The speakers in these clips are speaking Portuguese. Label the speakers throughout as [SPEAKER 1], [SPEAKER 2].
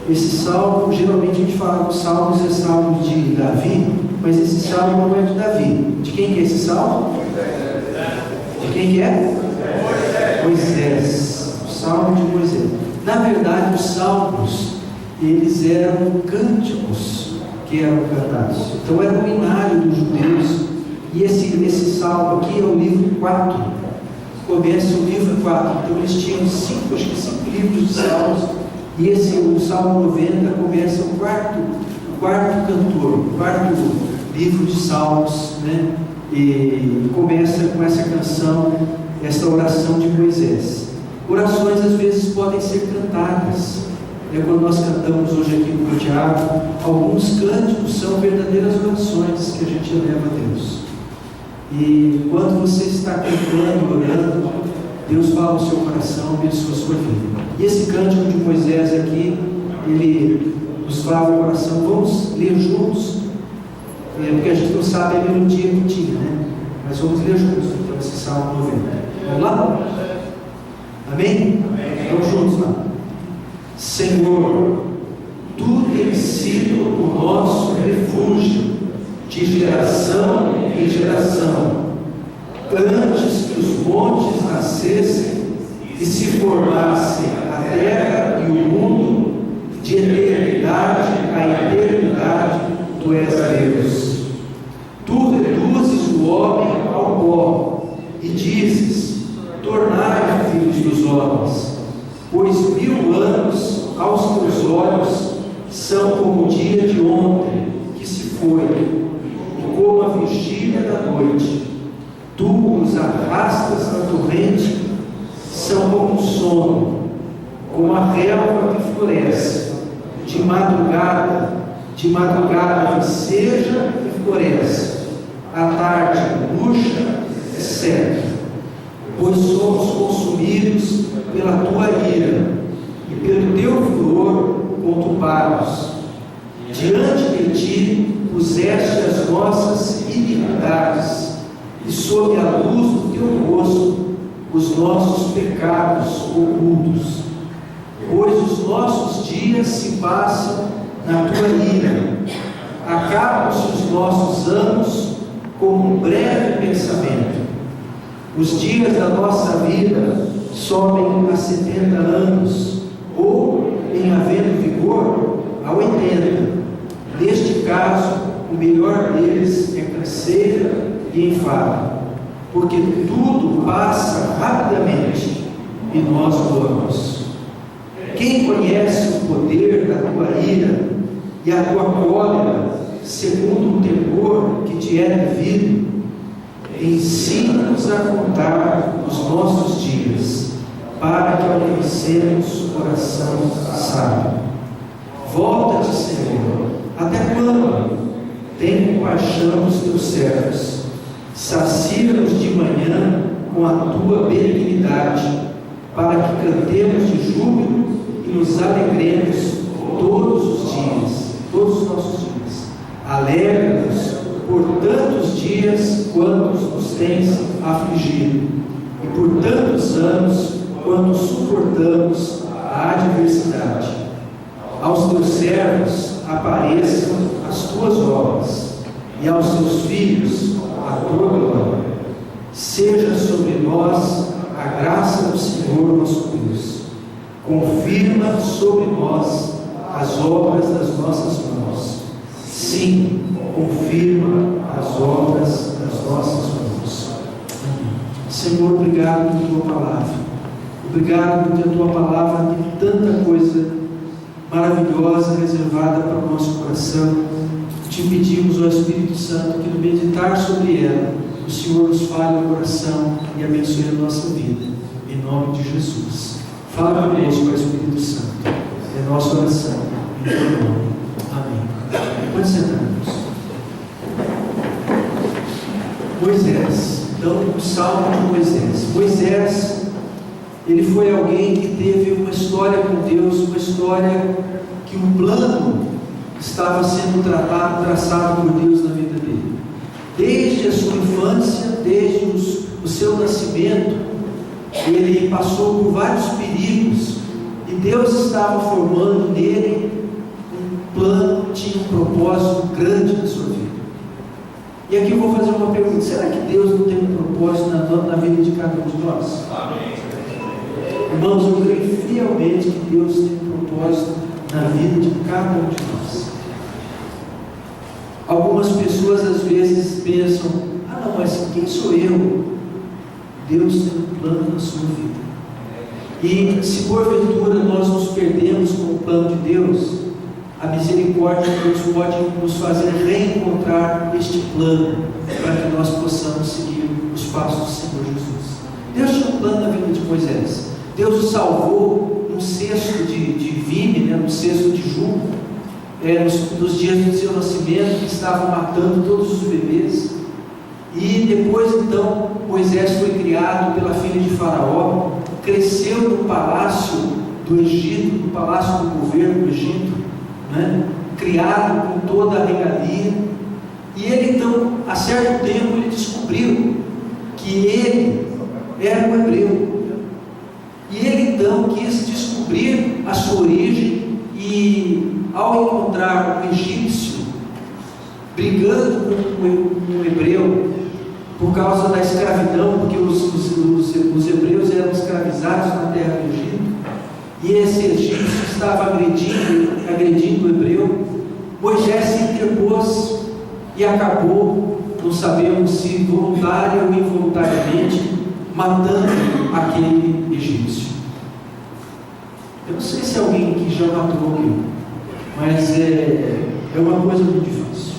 [SPEAKER 1] Esse salmo, geralmente a gente fala dos salmos, é salmo de Davi, mas esse salmo não é de Davi. De quem que é esse salmo? De quem que é? Moisés. O salmo de Moisés. Na verdade, os salmos, eles eram cânticos que eram cantados. Então era o hinário dos judeus. E esse salmo aqui é o livro 4. Começa o livro 4. Então eles tinham cinco livros de salmos. E o Salmo 90 começa o quarto cantor, o quarto livro de salmos, né? E começa com essa canção, essa oração de Moisés. Orações às vezes podem ser cantadas. Quando nós cantamos hoje aqui no teatro, alguns cânticos são verdadeiras orações que a gente eleva a Deus. E quando você está cantando, orando, Deus fala no seu coração, abençoa a sua vida. E esse cântico de Moisés aqui, ele nos fala no coração. Vamos ler juntos, porque a gente não sabe a melodia que tinha, né? Mas vamos ler juntos, então, esse Salmo 90. Vamos lá? Amém? Vamos juntos lá. Senhor, Tu tens sido o nosso refúgio, de geração em geração. Antes que os montes nascessem e se formassem a terra e o mundo, de eternidade a eternidade, Tu és Deus. Tu reduzes o homem ao pó e dizes: tornai filhos dos homens, pois 1000 anos aos teus olhos são como o dia de ontem que se foi, e como a vigília da noite. Tu os arrastas na torrente, são como um sono, como a relva que floresce. De madrugada viceja e floresce. À tarde murcha e seca. Pois somos consumidos pela tua ira, e pelo teu furor conturbados. Diante de ti puseste as nossas iniquidades, e sob a luz do teu rosto os nossos pecados ocultos. Pois os nossos dias se passam na tua ira, acabam-se os nossos anos como um breve pensamento. Os dias da nossa vida sobem a 70 anos, ou, em havendo vigor, a 80. Neste caso, o melhor deles é canseira e enfado, porque tudo passa rapidamente e nós voamos. Quem conhece o poder da tua ira e a tua cólera, segundo o temor que te é devido, ensina-nos a contar os nossos dias, para que alcancemos o coração sábio. Volta-te, Senhor, até quando? Tem compaixão dos teus servos. Sacia-nos de manhã com a tua benignidade, para que cantemos de júbilo e nos alegremos todos os dias, todos os nossos dias. Alegra-nos por tantos dias quantos nos tens afligido, e por tantos anos quanto suportamos a adversidade. Aos teus servos apareçam as tuas obras, e aos teus filhos a tua glória. Seja sobre nós a graça do Senhor nosso Deus. Confirma sobre nós as obras das nossas mãos. Sim, confirma as obras das nossas mãos. Senhor, obrigado por tua palavra. Obrigado porque a tua palavra tem tanta coisa maravilhosa reservada para o nosso coração. Te pedimos, ó Espírito Santo, que no meditar sobre ela, o Senhor nos fale no coração e abençoe a nossa vida. Em nome de Jesus. Fala conosco, ó Espírito Santo. É nossa oração. Em teu nome. Amém. Pode sentar-nos. Moisés. Então, o Salmo de Moisés. Moisés, ele foi alguém que teve uma história com Deus, uma história que um plano estava sendo traçado por Deus na vida dele. Desde a sua infância, desde o seu nascimento, ele passou por vários perigos e Deus estava formando nele um plano, tinha um propósito grande na sua vida. E aqui eu vou fazer uma pergunta: será que Deus não tem um propósito na vida de cada um de nós?
[SPEAKER 2] Amém.
[SPEAKER 1] Irmãos, eu creio fielmente que Deus tem um propósito na vida de cada um de nós. Algumas pessoas às vezes pensam: ah não, mas quem sou eu? Deus tem um plano na sua vida. E se porventura nós nos perdemos com o plano de Deus, a misericórdia de Deus pode nos fazer reencontrar este plano, para que nós possamos seguir os passos do Senhor Jesus. Deus tinha um plano na vida de Moisés. Deus o salvou num cesto de vime, num cesto de junco, nos dias do seu nascimento, que estavam matando todos os bebês. E depois então Moisés foi criado pela filha de Faraó, cresceu no palácio do Egito, no palácio do governo do Egito, criado com toda a regalia. E ele então, a certo tempo, ele descobriu que ele era um hebreu. E ele então quis descobrir a sua origem, e ao encontrar um egípcio brigando com um hebreu por causa da escravidão, porque os hebreus eram escravizados na terra do Egito, e esse egípcio estava agredindo o hebreu, Moisés se interpôs e acabou, não sabemos se voluntária ou involuntariamente, matando aquele egípcio. Eu não sei se alguém que já matou alguém, mas é uma coisa muito difícil.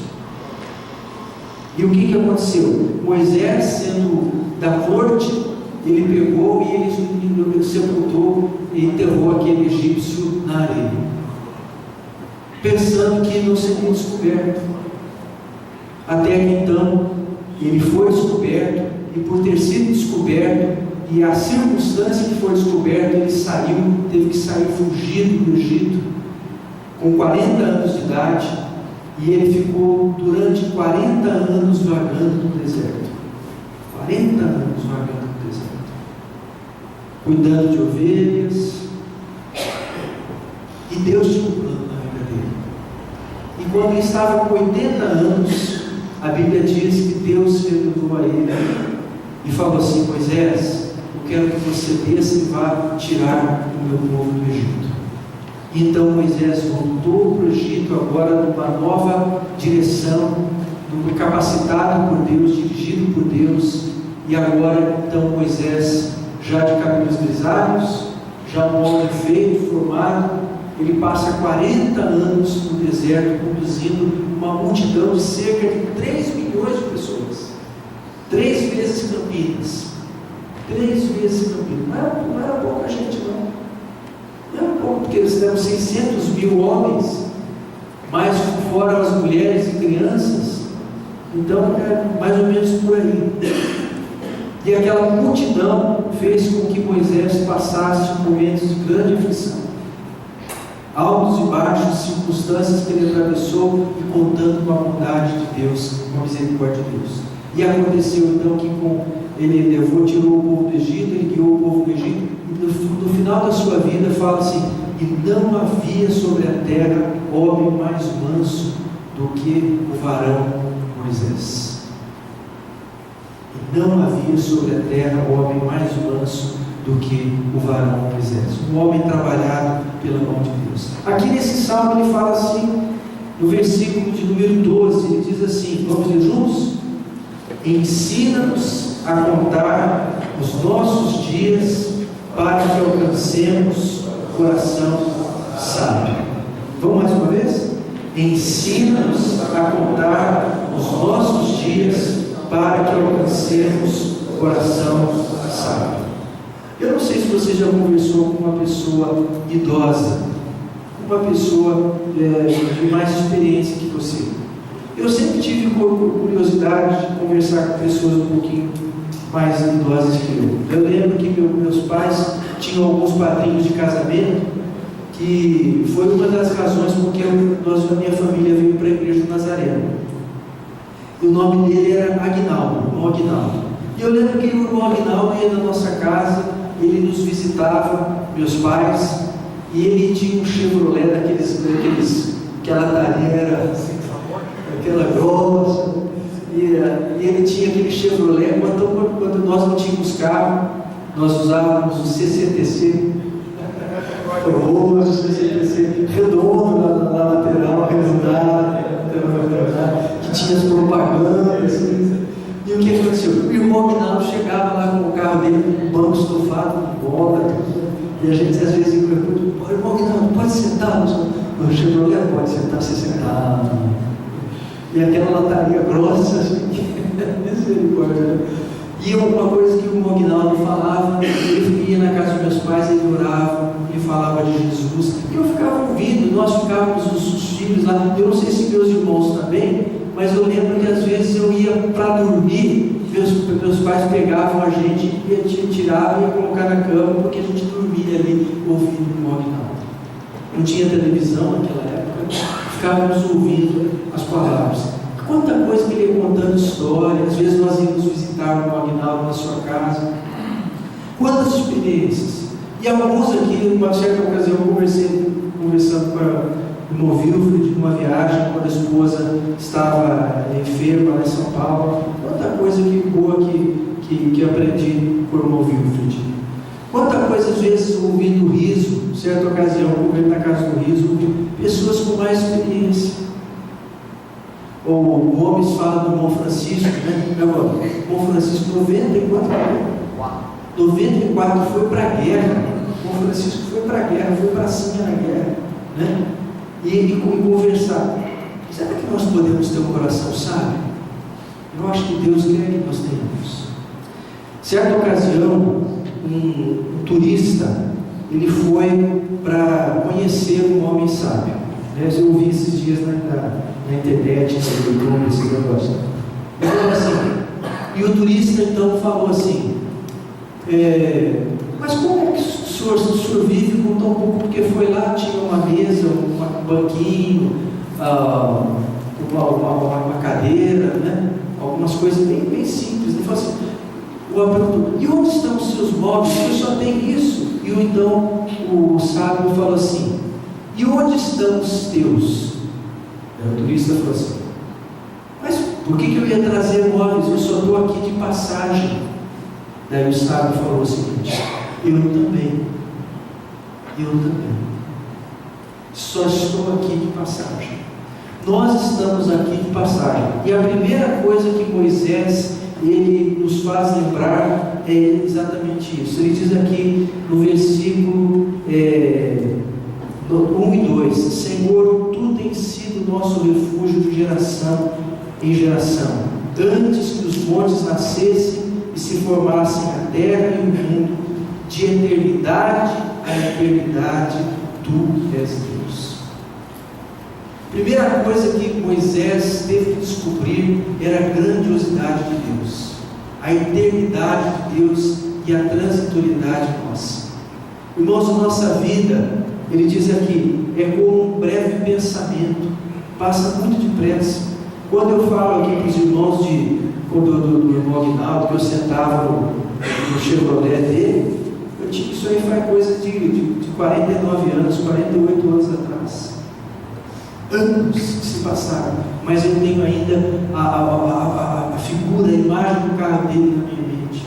[SPEAKER 1] E o que aconteceu? Moisés, sendo da corte, ele pegou e ele sepultou e enterrou aquele egípcio na areia, pensando que não seria descoberto. Até que então ele foi descoberto, e por ter sido descoberto, e a circunstância que foi descoberto, ele teve que sair fugido do Egito, com 40 anos de idade, e ele ficou durante 40 anos vagando no deserto. 40 anos vagando no deserto, cuidando de ovelhas. E Deus tinha um plano na vida dele. E quando ele estava com 80 anos, a Bíblia diz que Deus se revelou a ele e falou assim: Moisés, eu quero que você desça e vá tirar o meu povo do Egito. Então Moisés voltou para o Egito, agora numa nova direção, capacitado por Deus, dirigido por Deus. E agora então Moisés, já de cabelos grisalhos, já um homem feito, formado, ele passa 40 anos no deserto, conduzindo uma multidão de cerca de 3 milhões de pessoas. 3 vezes Campinas. 3 vezes Campinas. Não era pouca gente, não. Não era pouco, porque eles eram 600 mil homens, mais fora as mulheres e crianças. Então, é mais ou menos por aí. E aquela multidão fez com que Moisés passasse momentos de grande aflição, altos e baixos, circunstâncias que ele atravessou, e contando com a bondade de Deus, com a misericórdia de Deus. E aconteceu então que ele tirou o povo do Egito, ele guiou o povo do Egito, e no final da sua vida fala assim: e não havia sobre a terra homem mais manso do que o varão Moisés. E não havia sobre a terra homem mais manso do que o varão Moisés, um homem trabalhado pela mão de Deus. Aqui nesse salmo ele fala assim, no versículo de número 12, ele diz assim, vamos ler juntos? Ensina-nos a contar os nossos dias, para que alcancemos coração sábio. Vamos mais uma vez? Ensina-nos a contar os nossos dias, para que alcancemos coração sábio. Eu não sei se você já conversou com uma pessoa idosa, uma pessoa de mais experiência que você. Eu sempre tive curiosidade de conversar com pessoas um pouquinho mais idosas que eu. Eu lembro que meus pais tinham alguns padrinhos de casamento, que foi uma das razões porque a minha família veio para a igreja do Nazareno. E o nome dele era Aguinaldo, irmão Aguinaldo. E eu lembro que o irmão Aguinaldo ia na nossa casa, ele nos visitava, meus pais, e ele tinha um Chevrolet aquela talheira, aquela grossa, e ele tinha aquele Chevrolet. Quando nós não tínhamos carro, nós usávamos o CCTC, o CCTC redondo na lateral, arredondado, que tinha as propagandas. E o que aconteceu? O irmão Aguinaldo chegava lá com o carro dele, com um banco estofado, com bola, e a gente às vezes pergunta: irmão Aguinaldo, pode sentar no Chevrolet? Pode sentar, você sentado. E aquela lataria grossa, assim, misericórdia. E uma coisa que o irmão Aguinaldo falava, ele ia na casa dos meus pais, ele orava, ele falava de Jesus, e eu ficava ouvindo, nós ficávamos os filhos lá. Eu não sei se meus irmãos também, mas eu lembro que às vezes eu ia para dormir, meus pais pegavam a gente e tiravam e iam colocar na cama, porque a gente dormia ali ouvindo o irmão Aguinaldo. Não tinha televisão naquela época, ficávamos ouvindo as palavras. Quanta coisa que ele ia contando história. Às vezes nós íamos visitar o irmão Aguinaldo na sua casa. Quantas experiências. E alguns aqui, numa certa ocasião, conversando com o irmão Wilfred, numa viagem, quando a esposa estava enferma lá em São Paulo. Quanta coisa boa que aprendi com o irmão Wilfred. Quanta coisa, às vezes, ouvindo o riso, certa ocasião, comendo na casa do riso, pessoas com mais experiência. Ou o Gomes fala do irmão Francisco, né? O irmão Francisco, 94 foi para a guerra. O irmão Francisco foi para a guerra, foi para cima na guerra, né? E conversar. Será que nós podemos ter um coração sábio? Eu acho que Deus quer que nós tenhamos. Certa ocasião, um turista, ele foi para conhecer um homem sábio. Eu ouvi esses dias na internet, no YouTube, esse negócio. Ele falou assim, e o turista então falou assim: mas como é que o senhor vive com tão pouco? Porque foi lá, tinha uma mesa, um banquinho, uma cadeira, né? Algumas coisas bem simples. Ele falou assim, e onde estão os seus móveis? Porque só tem isso. E então o sábio falou assim: e onde estão os teus? O turista falou assim: mas por que eu ia trazer móveis? Eu só estou aqui de passagem. Daí o sábio falou o seguinte: eu também. Só estou aqui de passagem. Nós estamos aqui de passagem. E a primeira coisa que Moisés ele nos faz lembrar é exatamente isso. Ele diz aqui no versículo 1 e 2: Senhor, tu tens sido nosso refúgio de geração em geração, antes que os montes nascessem e se formassem a terra e o mundo, de eternidade a eternidade, tu és Deus. Primeira coisa que Moisés teve que descobrir era a grandiosidade de Deus, a eternidade de Deus e a transitoriedade nossa. Irmãos, a nossa vida, ele diz aqui, é como um breve pensamento, passa muito depressa. Quando eu falo aqui para os irmãos do irmão Aguinaldo, que eu sentava no Chevrolet dele, isso aí faz coisa de 49 anos, 48 anos atrás. Anos que se passaram, mas eu tenho ainda a figura, a imagem do carro dele na minha mente.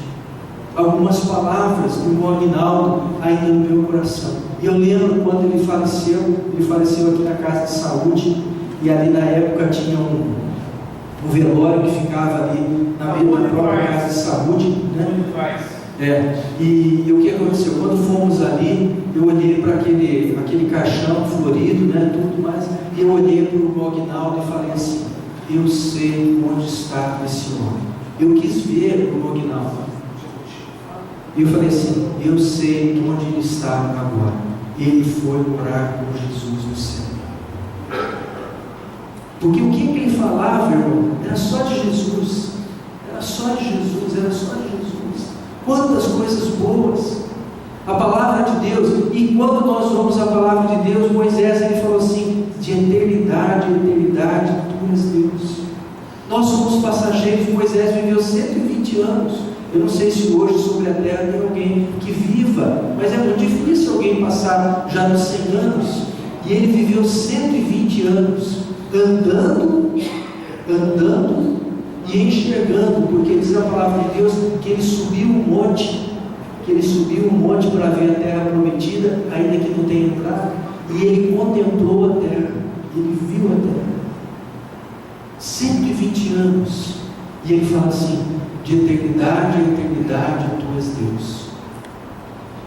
[SPEAKER 1] Algumas palavras do irmão Aguinaldo ainda no meu coração. E eu lembro quando ele faleceu aqui na casa de saúde, e ali na época tinha um velório que ficava ali na própria casa de saúde, né? E o que aconteceu? Quando fomos ali, eu olhei para aquele caixão florido, né, tudo mais, e eu olhei para o irmão Aguinaldo e falei assim: eu sei onde está esse homem. Eu quis ver o irmão Aguinaldo. E eu falei assim: eu sei onde ele está agora. Ele foi morar com Jesus no céu. Porque o que ele falava, irmão, era só de Jesus. Era só de Jesus, era só de Jesus. Quantas coisas boas, a palavra de Deus. E quando nós vamos à palavra de Deus, Moisés ele falou assim: de eternidade a eternidade, tu és Deus. Nós somos passageiros. Moisés viveu 120 anos. Eu não sei se hoje sobre a terra tem alguém que viva, mas é muito difícil alguém passar já dos 100 anos. E ele viveu 120 anos andando e enxergando, porque diz a palavra de Deus que ele subiu um monte para ver a terra prometida, ainda que não tenha entrado, e ele contemplou a terra, ele viu a terra. 120 anos, e ele fala assim: de eternidade a eternidade tu és Deus.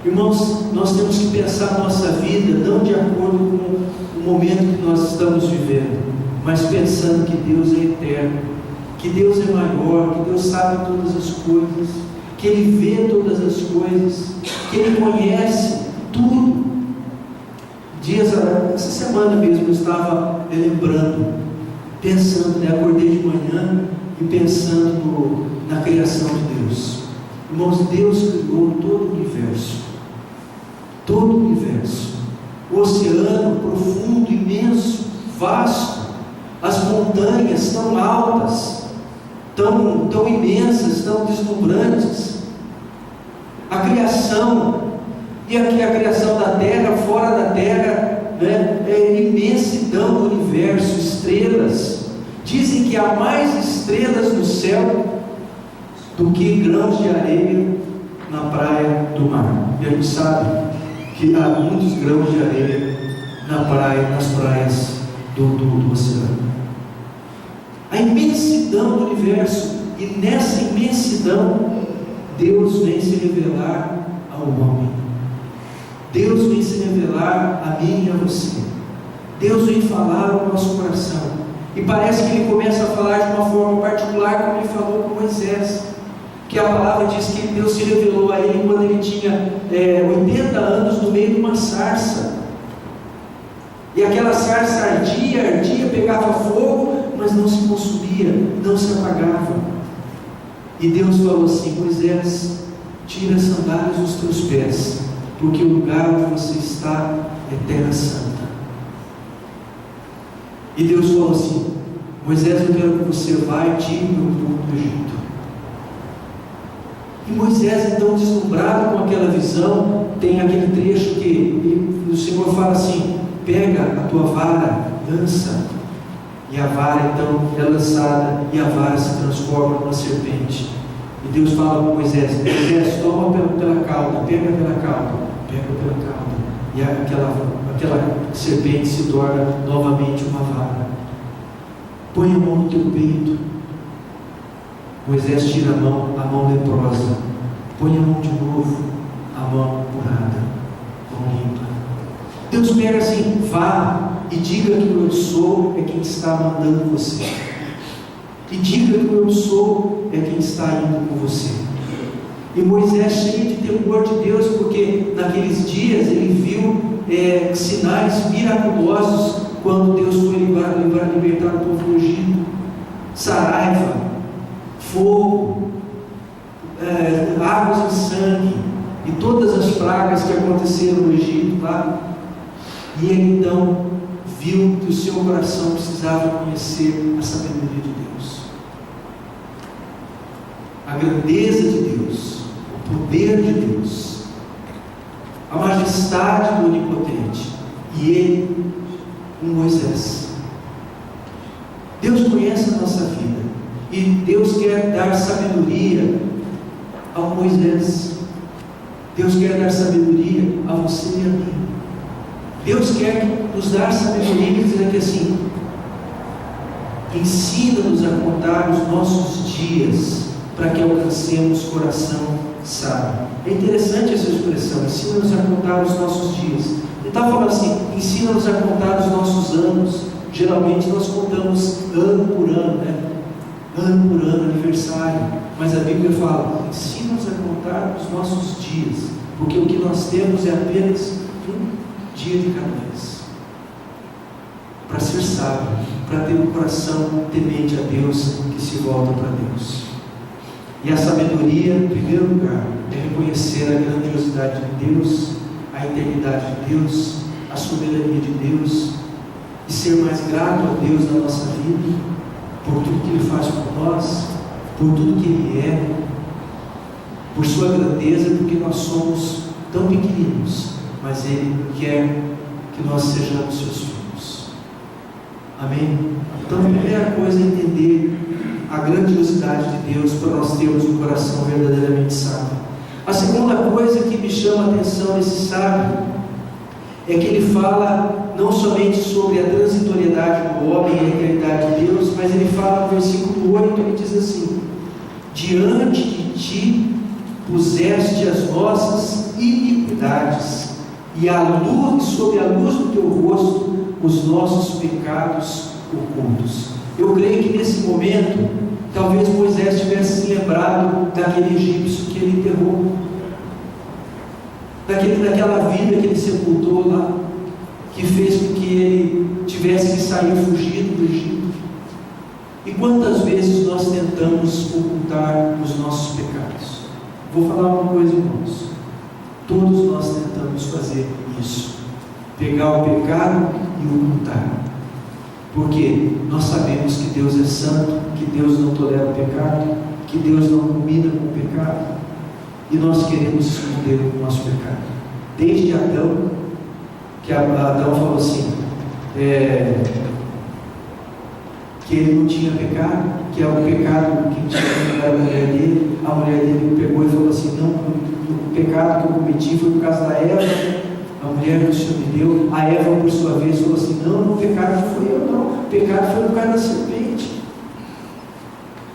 [SPEAKER 1] Irmãos, nós temos que pensar a nossa vida não de acordo com o momento que nós estamos vivendo, mas pensando que Deus é eterno, que Deus é maior, que Deus sabe todas as coisas, que Ele vê todas as coisas, que Ele conhece tudo. Essa semana mesmo eu estava lembrando, pensando, acordei de manhã e pensando na criação de Deus. Irmãos, Deus criou todo o universo. Todo o universo. O oceano profundo, imenso, vasto. As montanhas tão altas, tão imensas, tão deslumbrantes. A criação, e aqui a criação da terra, fora da terra, é a imensidão do universo, estrelas. Dizem que há mais estrelas no céu do que grãos de areia na praia do mar. E a gente sabe que há muitos grãos de areia nas praias do oceano. A imensidão do universo, e nessa imensidão Deus vem se revelar ao homem. Deus vem se revelar a mim e a você. Deus vem falar ao nosso coração. E parece que Ele começa a falar de uma forma particular, como Ele falou com Moisés. Que a palavra diz que Deus se revelou a ele quando ele tinha 80 anos no meio de uma sarça. E aquela sarça ardia, pegava fogo, mas não se consumia, não se apagava. E Deus falou assim: Moisés, tira as sandálias dos teus pés, porque o lugar onde você está é terra santa. E Deus falou assim: Moisés, eu quero que você vá e tire o meu povo do Egito. E Moisés, então, deslumbrado com aquela visão, tem aquele trecho que o Senhor fala assim: pega a tua vara, lança. E a vara então é lançada, e a vara se transforma numa serpente. E Deus fala com Moisés: Moisés, toma pela cauda, pega pela cauda. E aquela serpente se torna novamente uma vara. Põe a mão no teu peito. Moisés tira a mão leprosa. Põe a mão de novo, a mão curada, mão limpa. Deus pega assim: vá e diga que o eu sou é quem está mandando você. E diga que o eu sou é quem está indo com você. E Moisés, cheio de temor de Deus, porque naqueles dias ele viu sinais miraculosos quando Deus foi libertar o povo do Egito. Saraiva, fogo, águas de sangue, e todas as pragas que aconteceram no Egito lá. E ele então viu que o seu coração precisava conhecer a sabedoria de Deus, a grandeza de Deus, o poder de Deus, a majestade do Onipotente. E ele, com Moisés, Deus conhece a nossa vida, e Deus quer dar sabedoria ao Moisés. Deus quer dar sabedoria a você e a mim. Deus quer nos dar sabedoria e dizer que assim: ensina-nos a contar os nossos dias, para que alcancemos coração sábio. É interessante essa expressão: ensina-nos a contar os nossos dias. Ele está falando assim: ensina-nos a contar os nossos anos. Geralmente nós contamos ano por ano, ano por ano, aniversário. Mas a Bíblia fala: ensina-nos a contar os nossos dias, porque o que nós temos é apenas um dia de cada vez. Para ser sábio, para ter um coração temente a Deus, que se volta para Deus. E a sabedoria, em primeiro lugar, é reconhecer a grandiosidade de Deus, a eternidade de Deus, a soberania de Deus, e ser mais grato a Deus na nossa vida, por tudo que Ele faz por nós, por tudo que Ele é. por sua grandeza, porque nós somos tão pequeninos, mas Ele quer que nós sejamos seus filhos. Amém? Então a primeira coisa é entender a grandiosidade de Deus para nós termos um coração verdadeiramente sábio. A segunda coisa que me chama a atenção nesse sábio é que ele fala não somente sobre a transitoriedade do homem e a eternidade de Deus, mas ele fala no versículo 8, ele diz assim: diante de ti puseste as nossas iniquidades, e sob a luz do teu rosto os nossos pecados ocultos. Eu creio que nesse momento, talvez Moisés tivesse se lembrado daquele egípcio que ele enterrou, daquela vida que ele sepultou lá, que fez com que ele tivesse que sair fugindo do Egito. E quantas vezes nós tentamos ocultar os nossos pecados? Vou falar uma coisa, irmãos. Todos nós tentamos fazer isso. Pegar o pecado e ocultar. Porque nós sabemos que Deus é santo, que Deus não tolera o pecado, que Deus não combina com o pecado. E nós queremos esconder o nosso pecado. Desde Adão, que Adão falou assim, que ele não tinha pecado, que é o pecado que tinha era a mulher dele pegou e falou assim: não, o pecado que eu cometi foi por causa da Eva, a mulher que o Senhor me deu. A Eva, por sua vez, falou assim: não, o pecado não foi eu, não, o pecado foi por causa da serpente.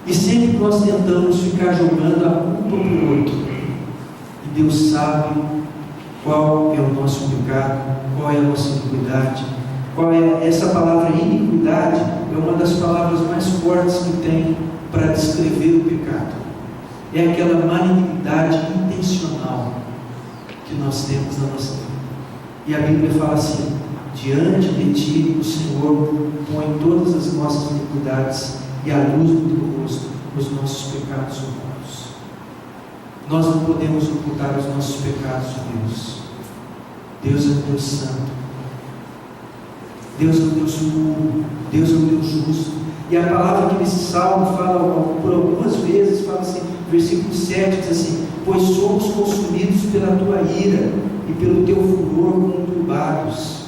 [SPEAKER 1] E sempre nós tentamos ficar jogando a culpa para o outro, e Deus sabe qual é o nosso pecado, qual é a nossa iniquidade. Qual é essa palavra iniquidade? É uma das palavras mais fortes que tem para descrever o pecado. É aquela malignidade intencional que nós temos na nossa vida. E a Bíblia fala assim: diante de ti o Senhor põe todas as nossas iniquidades e à luz do teu rosto os nossos pecados ocultos. Nós não podemos ocultar os nossos pecados de Deus. Deus é um Deus santo. Deus é um Deus puro, Deus é um Deus justo. E a palavra que nesse salmo fala por algumas vezes, fala assim, versículo 7, diz assim: pois somos consumidos pela tua ira e pelo teu furor como turbados.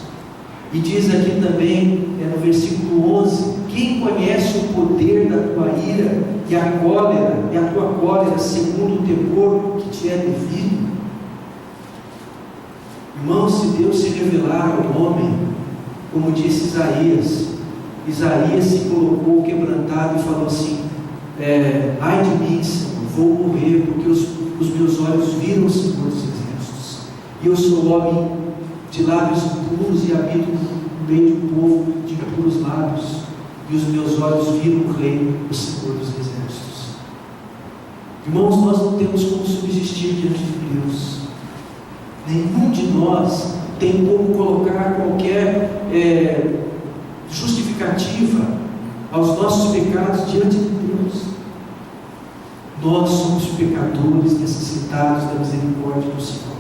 [SPEAKER 1] E diz aqui também, no versículo 11: quem conhece o poder da tua ira e a tua cólera segundo o temor que te é devido? Irmãos, se Deus se revelar ao homem, como disse Isaías se colocou quebrantado e falou assim: ai de mim, Senhor, vou morrer, porque os meus olhos viram o Senhor dos Exércitos, e eu sou homem de lábios puros e habito no meio de um povo de puros lábios, e os meus olhos viram o Rei, o Senhor dos Exércitos. Irmãos, nós não temos como subsistir diante de Deus. Nenhum de nós tem como colocar qualquer justificativa aos nossos pecados diante de Deus. Nós somos pecadores necessitados da misericórdia do Senhor.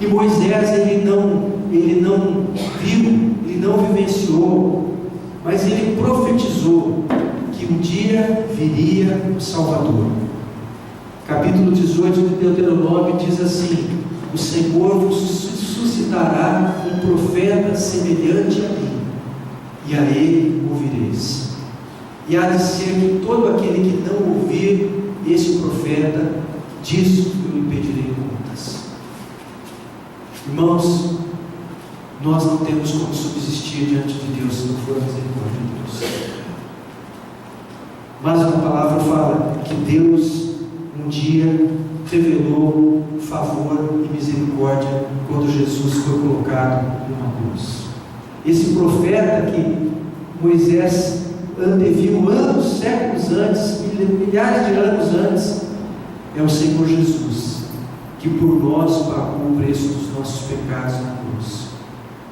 [SPEAKER 1] E Moisés, ele não viu, ele não vivenciou, mas ele profetizou que um dia viria o Salvador. Capítulo 18 de Deuteronômio diz assim: o Senhor vos suscitará um profeta semelhante a mim, e a ele ouvireis. E há de ser que todo aquele que não ouvir esse profeta, disso eu lhe pedirei contas. Irmãos, nós não temos como subsistir diante de Deus se não for a misericórdia de Deus. Mas a palavra fala que Deus um dia revelou favor e misericórdia quando Jesus foi colocado numa cruz. Esse profeta que Moisés anteviu anos, séculos antes, milhares de anos antes, é o Senhor Jesus, que por nós pagou o preço dos nossos pecados na cruz.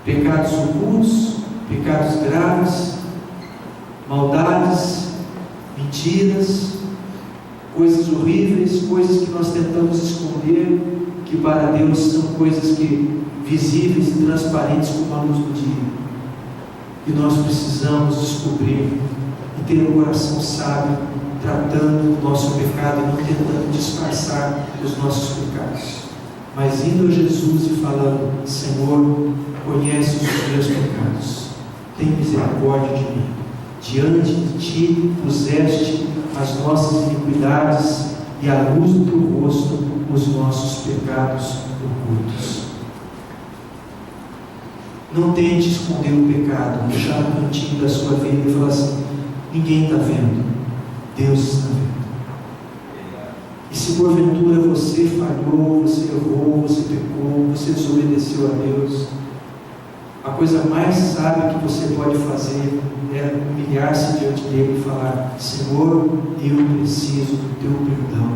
[SPEAKER 1] Pecados ocultos, pecados graves, maldades, mentiras, coisas horríveis, coisas que nós tentamos esconder, que para Deus são coisas que visíveis e transparentes como a luz do dia. E nós precisamos descobrir e ter um coração sábio tratando o nosso pecado e não tentando disfarçar os nossos pecados, mas indo a Jesus e falando: Senhor, conhece os meus pecados, tem misericórdia de mim. Diante de Ti puseste as nossas iniquidades e à luz do Teu rosto os nossos pecados ocultos. Não tente esconder o pecado, deixar no cantinho da sua vida e falar assim: ninguém está vendo, Deus está vendo. E se porventura você falhou, você errou, você pecou, você desobedeceu a Deus, a coisa mais sábia que você pode fazer é humilhar-se diante dele e falar: Senhor, eu preciso do Teu perdão,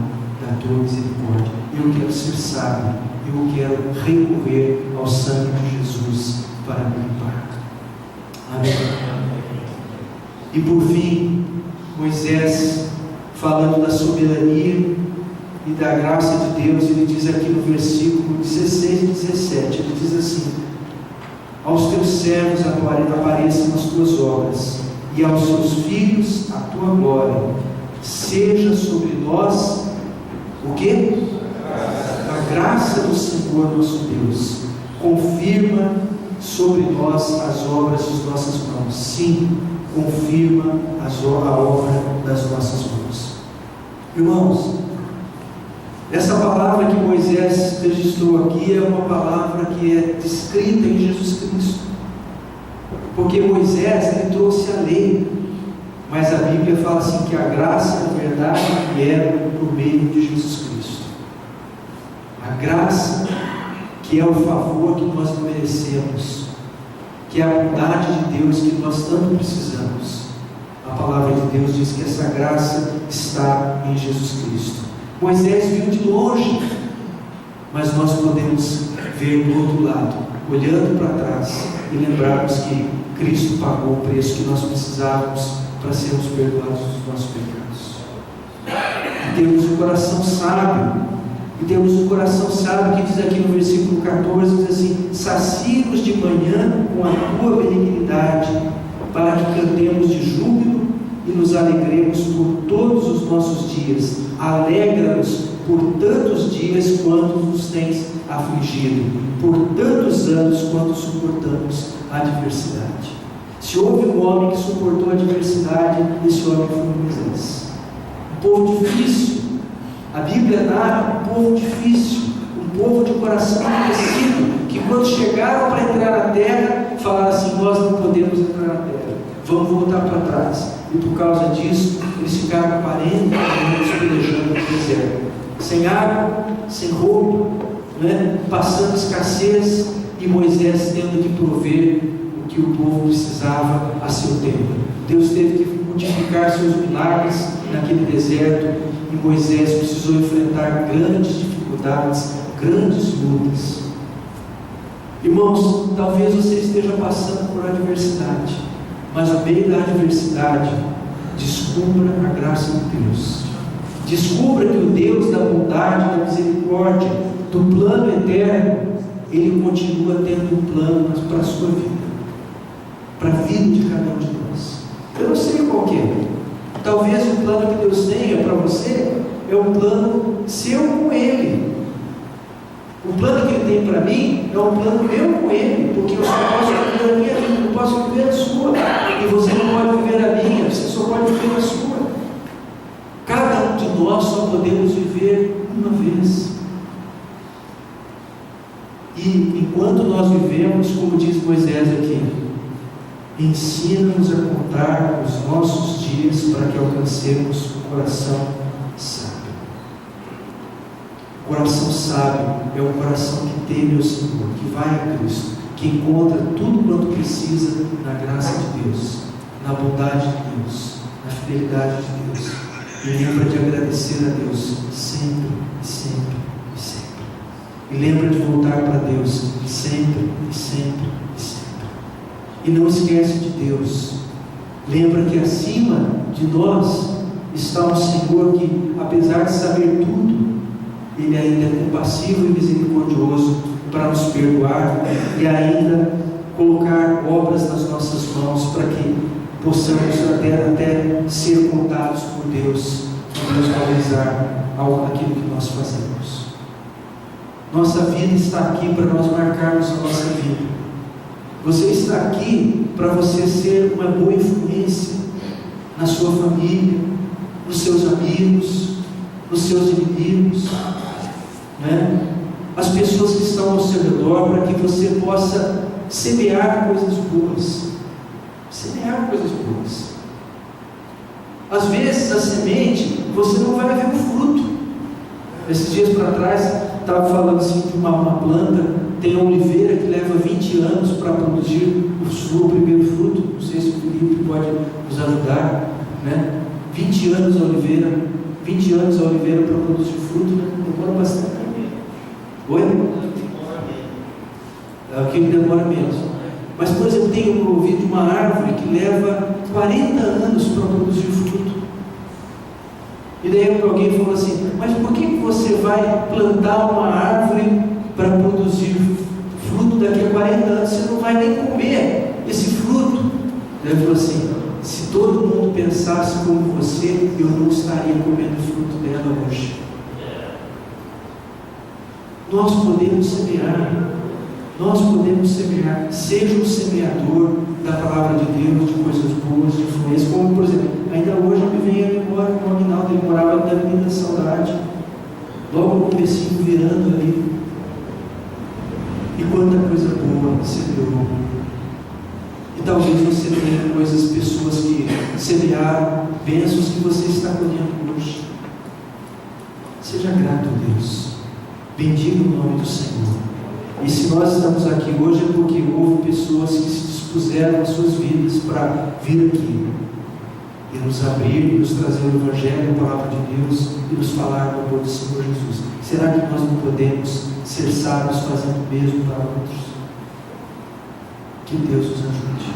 [SPEAKER 1] da Tua misericórdia. Eu quero ser sábio, eu quero recorrer ao sangue de Jesus para me limpar. Amém. E por fim, Moisés, falando da soberania e da graça de Deus, ele diz aqui no versículo 16 e 17, ele diz assim: aos teus servos apareçam as tuas obras, e aos seus filhos a tua glória. Seja sobre nós o quê? A graça do Senhor nosso Deus. Confirma sobre nós as obras das nossas mãos. Sim, confirma a obra das nossas mãos. Irmãos, essa palavra que Moisés registrou aqui é uma palavra que é descrita em Jesus Cristo, porque Moisés ele trouxe a lei, mas a Bíblia fala assim que a graça, na verdade, vieram por meio de Jesus Cristo. A graça, que é o favor que nós merecemos, que é a bondade de Deus que nós tanto precisamos. A palavra de Deus diz que essa graça está em Jesus Cristo. Moisés viu de longe, mas nós podemos ver do outro lado, olhando para trás e lembrarmos que Cristo pagou o preço que nós precisávamos para sermos perdoados dos nossos pecados. E temos um coração sábio, que diz aqui no versículo 14, diz assim: sacia-nos de manhã com a tua benignidade, para que cantemos de júbilo e nos alegremos por todos os nossos dias. Alegra-nos por tantos dias quanto nos tens afligido, por tantos anos quanto suportamos a adversidade. Se houve um homem que suportou a adversidade, esse homem foi Moisés. Um povo difícil, a Bíblia narra um povo difícil, um povo de coração endurecido, que quando chegaram para entrar na terra, falaram assim: nós não podemos entrar na terra, vamos voltar para trás. E por causa disso, eles ficaram 40 anos pelejando no deserto, sem água, sem roupa, passando escassez, e Moisés tendo que prover o que o povo precisava a seu tempo. Deus teve que multiplicar seus milagres naquele deserto, e Moisés precisou enfrentar grandes dificuldades, grandes lutas. Irmãos, talvez você esteja passando por adversidade, mas no meio da adversidade, descubra a graça de Deus. Descubra que o Deus da bondade, da misericórdia, do plano eterno, Ele continua tendo um plano para a sua vida, para a vida de cada um de nós. Eu não sei qual que é. Talvez o plano que Deus tenha para você é um plano seu com Ele. O plano que Ele tem para mim é um plano meu com Ele, porque eu só posso viver a minha vida, não posso viver a sua, e você não pode viver a minha, você só pode viver a sua. Cada um de nós só podemos viver uma vez. E enquanto nós vivemos, como diz Moisés aqui, ensina-nos a contar os nossos dias para que alcancemos o coração sábio. O coração sábio é o coração que teme o Senhor, que vai a Cristo, que encontra tudo quanto precisa na graça de Deus, na bondade de Deus, na fidelidade de Deus, e lembra de agradecer a Deus sempre, sempre e sempre. E lembra de voltar para Deus sempre e sempre e sempre. E não esquece de Deus. Lembra que acima de nós está um Senhor que, apesar de saber tudo, Ele ainda é compassivo e misericordioso para nos perdoar e ainda colocar obras nas nossas mãos para possamos até ser contados por Deus, e Deus valorizar aquilo que nós fazemos. Nossa vida está aqui para nós marcarmos a nossa vida. Você está aqui para você ser uma boa influência na sua família, nos seus amigos, nos seus inimigos, né? As pessoas que estão ao seu redor, para que você possa semear coisas boas. Semear coisas boas. Às vezes a semente, você não vai ver o fruto. Esses dias para trás, estava falando assim de uma planta, tem a oliveira que leva 20 anos para produzir o primeiro fruto. Não sei se o Felipe pode nos ajudar, né? 20 anos a oliveira para produzir fruto, né? Demora bastante. Oi? Aquilo demora menos. Mas, por exemplo, tenho ouvido de uma árvore que leva 40 anos para produzir fruto. E daí alguém falou assim: mas por que você vai plantar uma árvore para produzir fruto daqui a 40 anos? Você não vai nem comer esse fruto. Daí ele falou assim: se todo mundo pensasse como você, eu não estaria comendo o fruto dela hoje. Nós podemos semear, seja um semeador da palavra de Deus, de coisas boas, de influência, como por exemplo, ainda hoje me vem a memória do Aguinaldo, ele morava na Avenida da Saudade, logo no comecinho virando ali, e quanta coisa boa semeou. E talvez você tenha pessoas que semearam, bênçãos que você está colhendo hoje. Seja grato a Deus. Bendiga o nome do Senhor. E se nós estamos aqui hoje é porque houve pessoas que se dispuseram as suas vidas para vir aqui e nos abrir, e nos trazer o Evangelho, a palavra de Deus, e nos falar do amor do Senhor Jesus. Será que nós não podemos ser sábios fazendo o mesmo para outros? Que Deus nos ajude.